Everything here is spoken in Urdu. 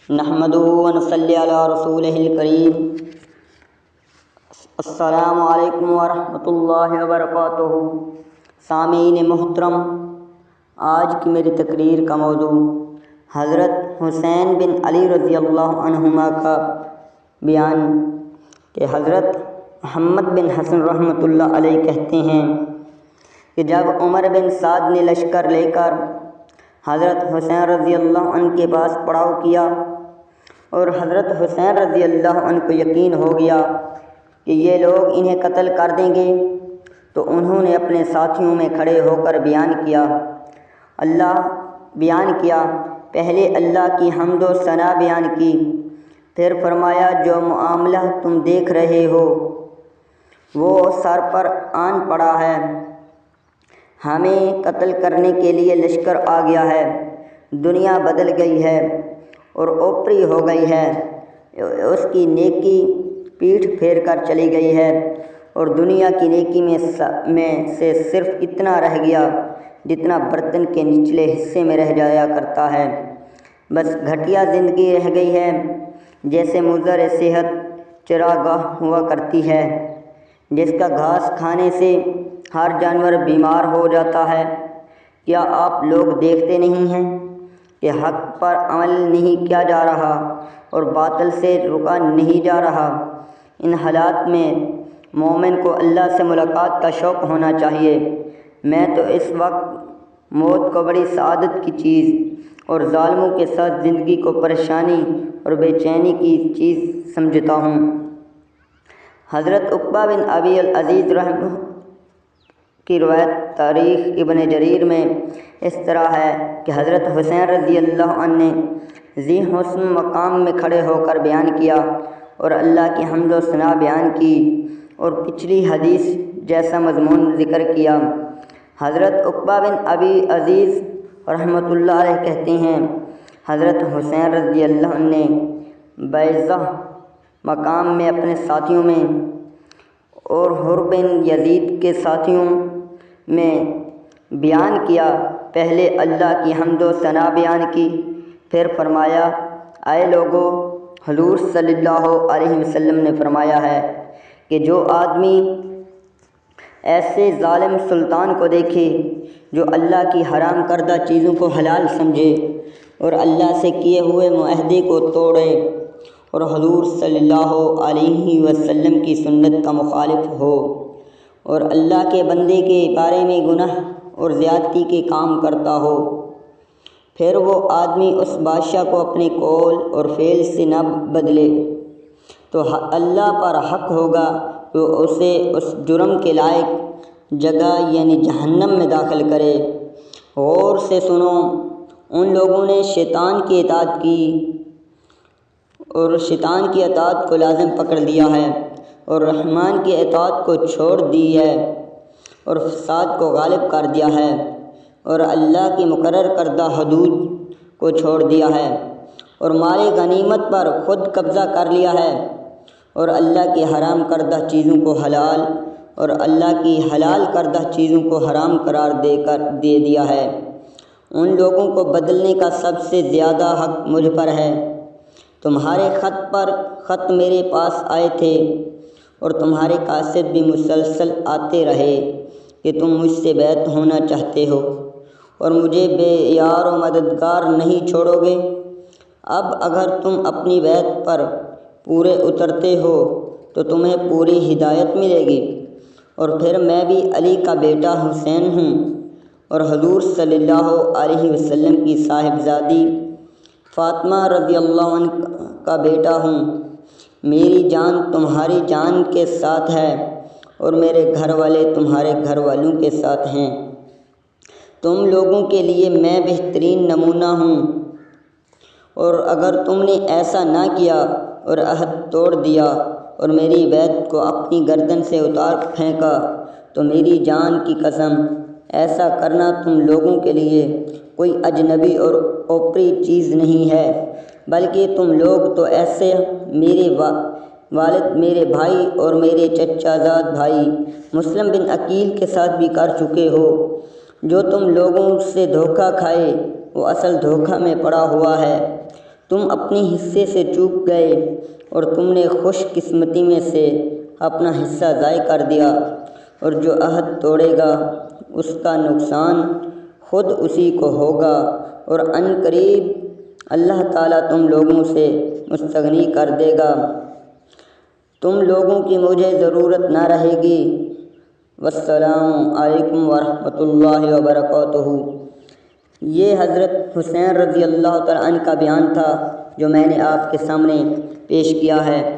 نحمدہ و نصلی علی رسولہ الکریم۔ السلام علیکم ورحمۃ اللہ وبرکاتہ۔ سامعین محترم، آج کی میری تقریر کا موضوع حضرت حسین بن علی رضی اللہ عنہما کا بیان کہ حضرت محمد بن حسن رحمۃ اللہ علیہ کہتے ہیں کہ جب عمر بن سعد نے لشکر لے کر حضرت حسین رضی اللہ عنہ کے پاس پڑاؤ کیا اور حضرت حسین رضی اللہ عنہ کو یقین ہو گیا کہ یہ لوگ انہیں قتل کر دیں گے، تو انہوں نے اپنے ساتھیوں میں کھڑے ہو کر بیان کیا پہلے اللہ کی حمد و ثنا بیان کی، پھر فرمایا جو معاملہ تم دیکھ رہے ہو وہ سر پر آن پڑا ہے، ہمیں قتل کرنے کے لیے لشکر آ گیا ہے، دنیا بدل گئی ہے اور اوپری ہو گئی ہے، اس کی نیکی پیٹھ پھیر کر چلی گئی ہے اور دنیا کی نیکی میں سے صرف اتنا رہ گیا جتنا برتن کے نچلے حصے میں رہ جایا کرتا ہے، بس گھٹیا زندگی رہ گئی ہے، جیسے مضر صحت چراگاہ ہوا کرتی ہے جس کا گھاس کھانے سے ہر جانور بیمار ہو جاتا ہے۔ کیا آپ لوگ دیکھتے نہیں ہیں کہ حق پر عمل نہیں کیا جا رہا اور باطل سے رکا نہیں جا رہا؟ ان حالات میں مومن کو اللہ سے ملاقات کا شوق ہونا چاہیے۔ میں تو اس وقت موت کو بڑی سعادت کی چیز اور ظالموں کے ساتھ زندگی کو پریشانی اور بے چینی کی چیز سمجھتا ہوں۔ حضرت عقبہ بن ابی العزیز رحمہ کی روایت تاریخ ابن جریر میں اس طرح ہے کہ حضرت حسین رضی اللہ عنہ نے ذی حسن مقام میں کھڑے ہو کر بیان کیا اور اللہ کی حمد و ثنا بیان کی اور پچھلی حدیث جیسا مضمون ذکر کیا۔ حضرت عقبہ بن ابی عزیز رحمۃ اللہ علیہ کہتے ہیں حضرت حسین رضی اللہ عنہ نے بیضہ مقام میں اپنے ساتھیوں میں اور حر بن یزید کے ساتھیوں میں بیان کیا، پہلے اللہ کی حمد و ثنا بیان کی، پھر فرمایا اے لوگو، حضور صلی اللہ علیہ وسلم نے فرمایا ہے کہ جو آدمی ایسے ظالم سلطان کو دیکھے جو اللہ کی حرام کردہ چیزوں کو حلال سمجھے اور اللہ سے کیے ہوئے معاہدے کو توڑے اور حضور صلی اللہ علیہ وسلم کی سنت کا مخالف ہو اور اللہ کے بندے کے بارے میں گناہ اور زیادتی کے کام کرتا ہو، پھر وہ آدمی اس بادشاہ کو اپنے قول اور فعل سے نہ بدلے تو اللہ پر حق ہوگا کہ اسے اس جرم کے لائق جگہ یعنی جہنم میں داخل کرے۔ غور سے سنو، ان لوگوں نے شیطان کی اطاعت کی اور شیطان کی اطاعت کو لازم پکڑ لیا ہے اور رحمان کی اطاعت کو چھوڑ دی ہے اور فساد کو غالب کر دیا ہے اور اللہ کی مقرر کردہ حدود کو چھوڑ دیا ہے اور مال غنیمت پر خود قبضہ کر لیا ہے اور اللہ کی حرام کردہ چیزوں کو حلال اور اللہ کی حلال کردہ چیزوں کو حرام قرار دے دیا ہے۔ ان لوگوں کو بدلنے کا سب سے زیادہ حق مجھ پر ہے۔ تمہارے خط میرے پاس آئے تھے اور تمہارے قاصد بھی مسلسل آتے رہے کہ تم مجھ سے بیعت ہونا چاہتے ہو اور مجھے بے یار و مددگار نہیں چھوڑو گے۔ اب اگر تم اپنی بیعت پر پورے اترتے ہو تو تمہیں پوری ہدایت ملے گی، اور پھر میں بھی علی کا بیٹا حسین ہوں اور حضور صلی اللہ علیہ وسلم کی صاحبزادی فاطمہ رضی اللہ عنہ کا بیٹا ہوں۔ میری جان تمہاری جان کے ساتھ ہے اور میرے گھر والے تمہارے گھر والوں کے ساتھ ہیں۔ تم لوگوں کے لیے میں بہترین نمونہ ہوں، اور اگر تم نے ایسا نہ کیا اور عہد توڑ دیا اور میری بیعت کو اپنی گردن سے اتار پھینکا تو میری جان کی قسم ایسا کرنا تم لوگوں کے لیے کوئی اجنبی اور اوپری چیز نہیں ہے، بلکہ تم لوگ تو ایسے میرے والد، میرے بھائی اور میرے چچا زاد بھائی مسلم بن عقیل کے ساتھ بھی کر چکے ہو۔ جو تم لوگوں سے دھوکہ کھائے وہ اصل دھوکہ میں پڑا ہوا ہے۔ تم اپنی حصے سے چوک گئے اور تم نے خوش قسمتی میں سے اپنا حصہ ضائع کر دیا، اور جو عہد توڑے گا اس کا نقصان خود اسی کو ہوگا، اور عن قریب اللہ تعالیٰ تم لوگوں سے مستغنی کر دے گا، تم لوگوں کی مجھے ضرورت نہ رہے گی۔ والسلام علیکم ورحمۃ اللہ وبرکاتہ۔ یہ حضرت حسین رضی اللہ تعالیٰ عنہ کا بیان تھا جو میں نے آپ کے سامنے پیش کیا ہے۔